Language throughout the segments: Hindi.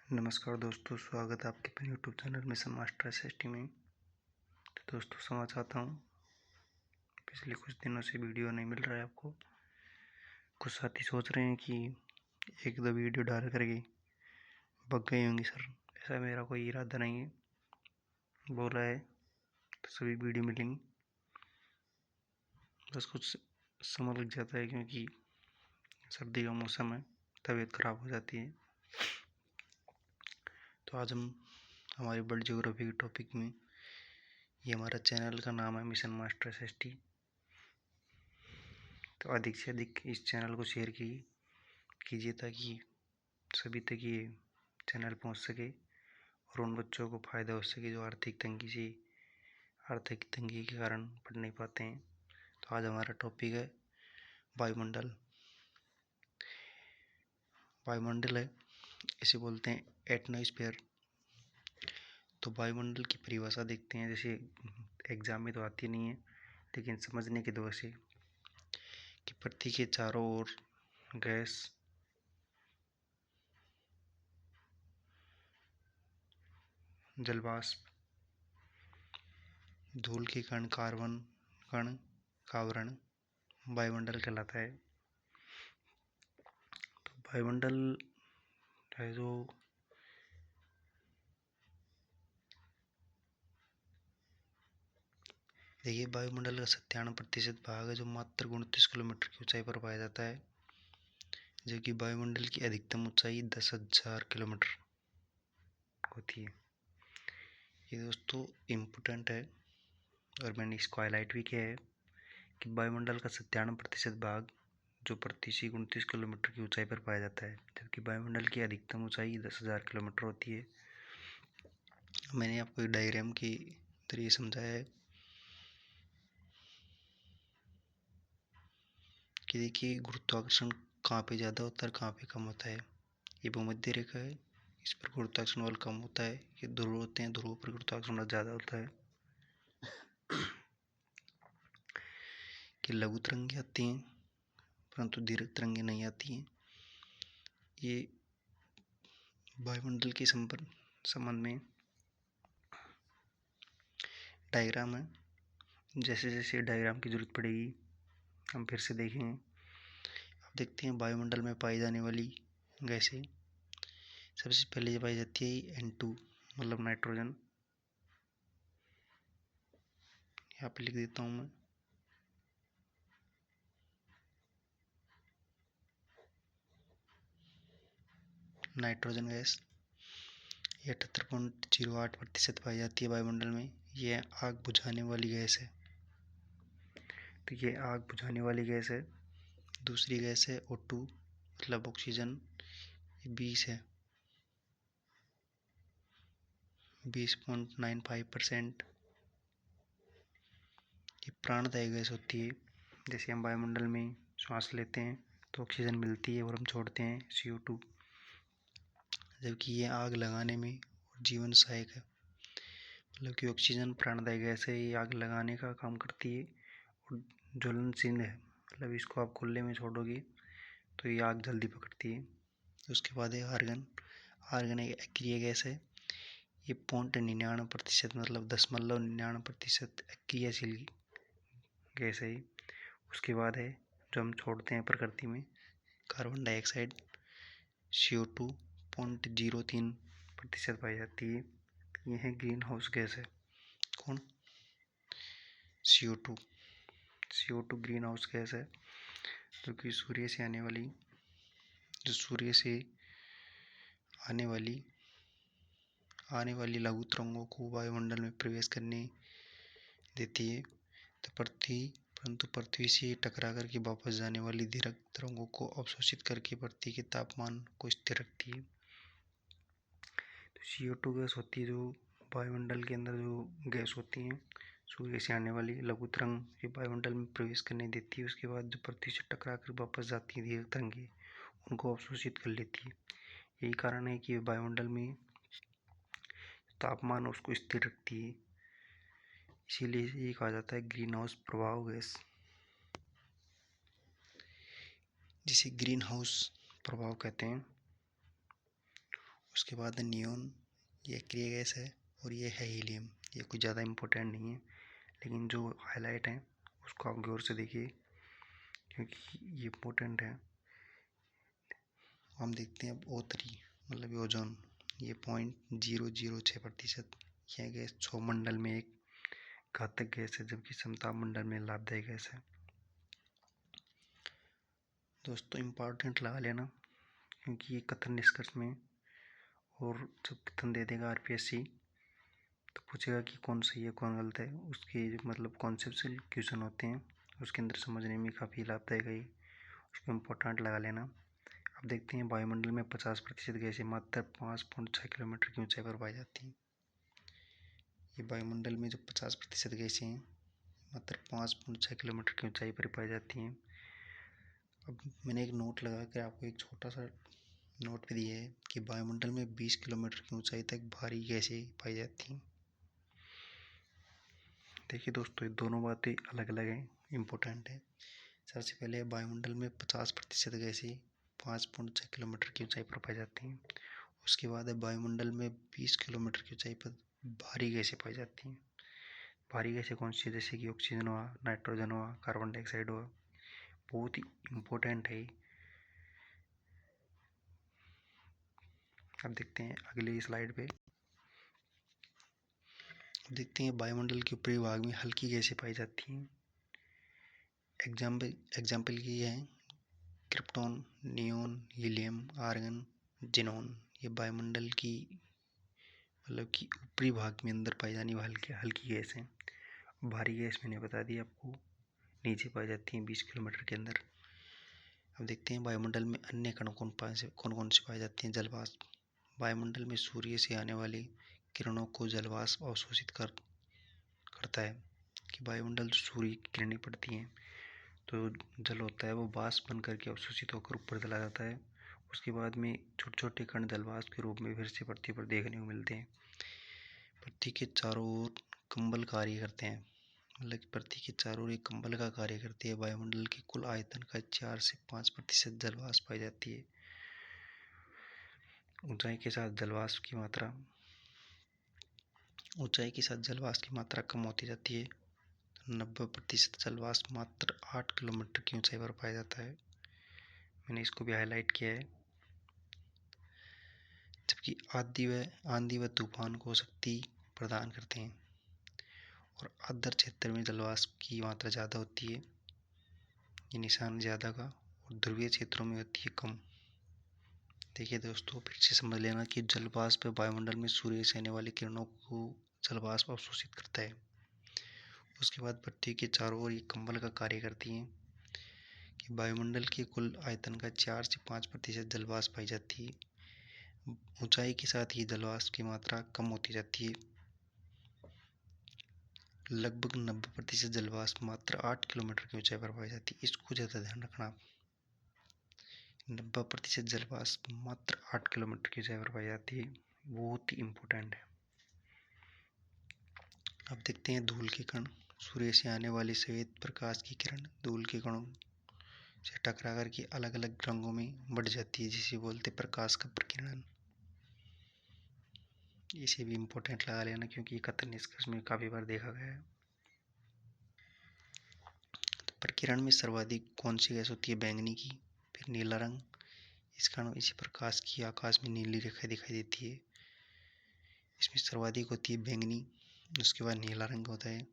नमस्कार दोस्तों, स्वागत है आपके अपने YouTube channel mission master SST में। तो दोस्तों क्षमा चाहता हूँ, पिछले कुछ दिनों से वीडियो नहीं मिल रहा है आपको। कुछ साथी सोच रहे हैं कि एक दो वीडियो डाल करके बग गई होंगी सर। ऐसा मेरा कोई इरादा नहीं है। बोला है तो सभी वीडियो मिलेंगी, बस कुछ समय लग जाता है क्योंकि सर्दी का मौसम है, तबीयत खराब हो जाती है। तो आज हम हमारी वर्ल्ड ज्योग्राफी के टॉपिक में, ये हमारा चैनल का नाम है मिशन मास्टर एसएसटी। तो अधिक से अधिक इस चैनल को शेयर कीजिए ताकि सभी तक ये चैनल पहुंच सके और उन बच्चों को फ़ायदा हो सके जो आर्थिक तंगी के कारण पढ़ नहीं पाते हैं। तो आज हमारा टॉपिक है वायुमंडल। वायुमंडल है, इसे बोलते हैं एटमॉस्फेयर। तो वायुमंडल की परिभाषा देखते हैं। जैसे एग्जाम में तो आती नहीं है, लेकिन समझने के दौर से कि पृथ्वी के चारों ओर गैस, जलवाष्प, धूल के कण, कार्बन कण का आवरण वायुमंडल कहलाता है। तो वायुमंडल है जो देखिए, वायुमंडल का 97% भाग है जो मात्र 29 किलोमीटर की ऊंचाई पर पाया जाता है, जबकि वायुमंडल की अधिकतम ऊंचाई 10,000 किलोमीटर होती है। ये दोस्तों इम्पोर्टेंट है और मैंने इसको हाईलाइट भी किया है कि वायुमंडल का 97% भाग जो पृथ्वी से 29 किलोमीटर की ऊंचाई पर पाया जाता है, जबकि वायुमंडल की अधिकतम ऊंचाई 10,000 किलोमीटर होती है। मैंने आपको एक डायग्राम के जरिए समझाया है कि देखिए गुरुत्वाकर्षण कहाँ पे ज़्यादा होता है, कहाँ पे कम होता है। ये भूमध्य रेखा है, इस पर गुरुत्वाकर्षण बल कम होता है। ये ध्रुव होते हैं, ध्रुव पर गुरुत्वाकर्षण बल ज़्यादा होता है। कि लघु तरंगे आती हैं परंतु दीर्घ तरंगे नहीं आती हैं। ये वायुमंडल के संबंध में डायग्राम है। जैसे जैसे डायग्राम की जरूरत पड़ेगी हम फिर से देखेंगे। अब देखते हैं वायुमंडल में पाई जाने वाली गैसें। सबसे पहले ये पाई जाती है N2 मतलब नाइट्रोजन। यहाँ पे लिख देता हूँ मैं। नाइट्रोजन गैस 78.08% पाई जाती है वायुमंडल में। ये आग बुझाने वाली गैस है। तो ये आग बुझाने वाली गैस है। दूसरी गैस है O2 मतलब ऑक्सीजन, ये 20 है, 20.95%। ये प्राणदायी गैस होती है। जैसे हम वायुमंडल में सांस लेते हैं तो ऑक्सीजन मिलती है और हम छोड़ते हैं CO2, जबकि ये आग लगाने में और जीवन सहायक है। मतलब कि ऑक्सीजन प्राणदायी गैस है, ये आग लगाने का काम करती है और ज्वलनशील है। मतलब इसको आप खुले में छोड़ोगे तो ये आग जल्दी पकड़ती है। उसके बाद है आर्गन। आर्गन एक अक्रिय गैस है। ये 0.99% मतलब 0.99% अक्रियशील गैस है। उसके बाद है जो हम छोड़ते हैं प्रकृति में, कार्बन डाइऑक्साइड CO2 0.03% पाई जाती है। यह है ग्रीन हाउस गैस है। कौन? CO2। CO2 green house gas है जो कि सूर्य से आने वाली लघु तरंगों को वायुमंडल में प्रवेश करने देती है। तो परंतु पृथ्वी से टकरा करके वापस जाने वाली दीर्घ तरंगों को अवशोषित करके पृथ्वी के तापमान को स्थिर रखती है। तो CO2 गैस होती है जो वायुमंडल के अंदर जो गैस होती हैं, सूर्य से आने वाली लघु तरंग ये वायुमंडल में प्रवेश करने देती है। उसके बाद जो पृथ्वी से टकरा कर वापस जाती है दीर्घ तरंगे, उनको अवशोषित कर लेती है। यही कारण है कि वायुमंडल में तापमान उसको स्थिर रखती है। इसीलिए ये कहा जाता है ग्रीन हाउस प्रभाव गैस, जिसे ग्रीन हाउस प्रभाव कहते हैं। उसके बाद नियोन, ये अक्रिय गैस है, और ये है हीलियम। ये कुछ ज़्यादा इम्पोर्टेंट नहीं है, लेकिन जो हाईलाइट है उसको आप गौर से देखिए क्योंकि ये इम्पोर्टेंट है। हम देखते हैं अब O3 मतलब ओजोन, ये 0.006%। यह गैस सौरमंडल में एक घातक गैस है, जबकि समताप मंडल में लाभदायक गैस है। दोस्तों इम्पोर्टेंट लगा लेना, क्योंकि ये कथन निष्कर्ष में, और जब कथन दे देगा RPSC तो पूछेगा कि कौन सही है कौन गलत है। उसके मतलब कॉन्सेप्चुअल क्वेश्चन होते हैं, उसके अंदर समझने में काफ़ी लाभदायक है, उसको इम्पोर्टेंट लगा लेना। अब देखते हैं वायुमंडल में 50% गैसें मात्र 5.6 किलोमीटर की ऊंचाई पर पाई जाती हैं। ये वायुमंडल में जो 50% गैसें हैं मात्र 5.6 किलोमीटर की ऊंचाई पर पाई जाती हैं। अब मैंने एक नोट लगा कर आपको एक छोटा सा नोट भी दिया है कि वायुमंडल में 20 किलोमीटर की ऊंचाई तक भारी गैसें पाई जाती हैं। देखिए दोस्तों, ये दोनों बातें अलग अलग हैं, इम्पोर्टेंट है। सबसे पहले वायुमंडल में 50% गैसें 5.6 किलोमीटर की ऊंचाई पर पाई जाती हैं। उसके बाद है वायुमंडल में 20 किलोमीटर की ऊंचाई पर भारी गैसें पाई जाती हैं। भारी गैसें कौन सी है? जैसे कि ऑक्सीजन हुआ, नाइट्रोजन हुआ, कार्बन डाइऑक्साइड हुआ। बहुत ही इम्पोर्टेंट है। अब देखते हैं अगली स्लाइड पे। देखते हैं वायुमंडल के ऊपरी भाग में हल्की गैसें पाई जाती हैं। एग्जाम्पल की है krypton, neon, helium, argon, xenon. ये वायुमंडल की मतलब कि ऊपरी भाग में अंदर पाई जाने वाली हल्की गैस है। भारी गैस मैंने बता दी आपको, नीचे पाई जाती हैं 20 किलोमीटर के अंदर। अब देखते हैं वायुमंडल में अन्य कण कौन कौन से पाए जाते हैं। जलवाष्प, वायुमंडल में सूर्य से आने वाली किरणों को जलवाष्प अवशोषित करता है। कि वायुमंडल सूर्य की किरणें पड़ती हैं तो जल होता है वो वाष्प बन करके अवशोषित होकर ऊपर चला जाता है। उसके बाद में छोटे छोटे कण जलवाष्प के रूप में फिर से पृथ्वी पर देखने को मिलते हैं। पृथ्वी के चारों ओर कंबल कार्य करते हैं, मतलब कि पृथ्वी के चारों ओर एक कंबल का कार्य करती है। वायुमंडल के कुल आयतन का 4 से 5% जलवाष्प पाई जाती है। ऊंचाई के साथ जलवाष्प की मात्रा कम होती जाती है। 90% जलवाष्प मात्र 8 किलोमीटर की ऊंचाई पर पाया जाता है। मैंने इसको भी हाईलाइट किया है। जबकि आंधी व तूफान को शक्ति प्रदान करते हैं। और आर्द्र क्षेत्र में जलवाष्प की मात्रा ज़्यादा होती है, ये निशान ज़्यादा का, और ध्रुवीय क्षेत्रों में होती है कम। देखिए दोस्तों, फिर से समझ लेना कि जलवाष्प वायुमंडल में सूर्य से आने वाली किरणों को जलवाष्प अवशोषित करता है। उसके बाद पृथ्वी के चारों ओर ये कंबल का कार्य करती हैं। कि वायुमंडल के कुल आयतन का 4 से 5% जलवाष्प पाई जाती है। ऊंचाई के साथ ही जलवाष्प की मात्रा कम होती जाती है। लगभग 90% जलवाष्प मात्र 8 किलोमीटर की ऊंचाई पर पाई जाती है। इसको ज़्यादा ध्यान रखना। 90% जलवाष्प मात्र 8 किलोमीटर की ऊंचाई पर पाई जाती है, बहुत ही इम्पोर्टेंट है। अब देखते हैं धूल के कण। सूर्य से आने वाली श्वेत प्रकाश की किरण धूल के कणों से टकरा करके अलग अलग रंगों में बढ़ जाती है, जिसे बोलते हैं प्रकाश का प्रकीर्णन। इसे भी इम्पोर्टेंट लगा लेना, क्योंकि ये कथन निष्कर्ष में काफ़ी बार देखा गया है। तो प्रकीर्णन में सर्वाधिक कौन सी गैस होती है? बैंगनी की, फिर नीला रंग। इस कारण इसी प्रकाश की आकाश में नीली रेखा दिखाई देती है। इसमें सर्वाधिक होती है बैंगनी, उसके बाद नीला रंग होता है।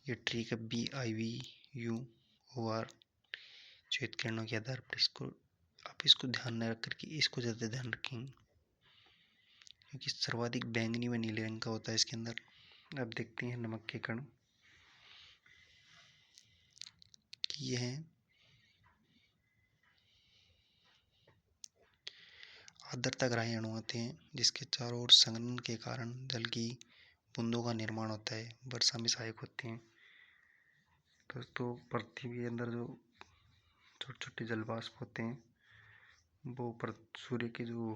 ये ट्रिक है BIVUOR श्वेत किरणों के आधार पर। इसको ध्यान में रख करके इसको ज़्यादा ध्यान रखेंगे, क्योंकि सर्वाधिक बैंगनी व नीले रंग का होता है इसके अंदर। अब देखते हैं नमक के कण। ये हैं आर्द्रताग्राही अणु होते हैं, जिसके चारों ओर संघनन के कारण जल की बूंदों का निर्माण होता है, वर्षा में सहायक होते हैं। दोस्तों, पृथ्वी के अंदर जो छोटे छोटे जलवाष्प होते हैं वो सूर्य की जो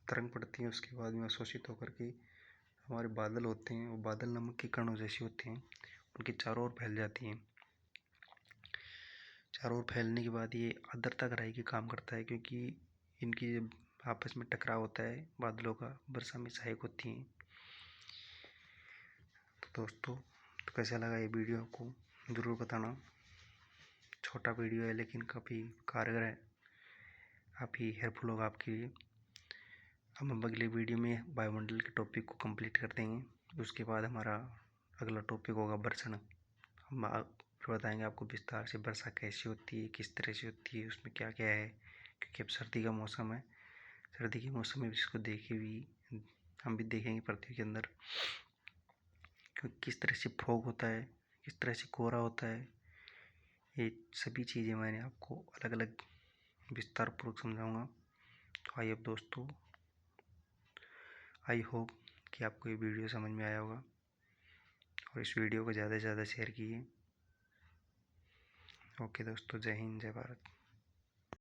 तरंग पड़ती है उसके बाद में अवशोषित होकर के हमारे बादल होते हैं, वो बादल नमक के कणों जैसे होते हैं, उनके चारों ओर फैल जाती हैं। चारों ओर फैलने के बाद ये आर्द्रताग्राही के काम करता है, क्योंकि इनकी जब आपस में टकराव होता है बादलों का, वर्षा में सहायक होती हैं। तो दोस्तों, तो कैसा लगा ये वीडियो आपको ज़रूर बताना। छोटा वीडियो है लेकिन काफ़ी कारगर है, काफ़ी हेल्पफुल होगा आपके लिए। हम अगले वीडियो में वायुमंडल के टॉपिक को कंप्लीट कर देंगे। उसके बाद हमारा अगला टॉपिक होगा वर्षण। हम फिर बताएंगे आपको विस्तार से वर्षा कैसे होती है, किस तरह से होती है, उसमें क्या क्या है। क्योंकि अब सर्दी का मौसम है, सर्दी के मौसम में इसको देखे भी हम भी देखेंगे पृथ्वी के अंदर क्योंकि किस तरह से फॉग होता है, किस तरह से कोहरा होता है। ये सभी चीज़ें मैंने आपको अलग अलग विस्तार पूर्वक समझाऊंगा। तो आइए अब दोस्तों, आई होप कि आपको ये वीडियो समझ में आया होगा और इस वीडियो को ज़्यादा से ज़्यादा शेयर कीजिए। ओके दोस्तों, जय हिंद, जय भारत।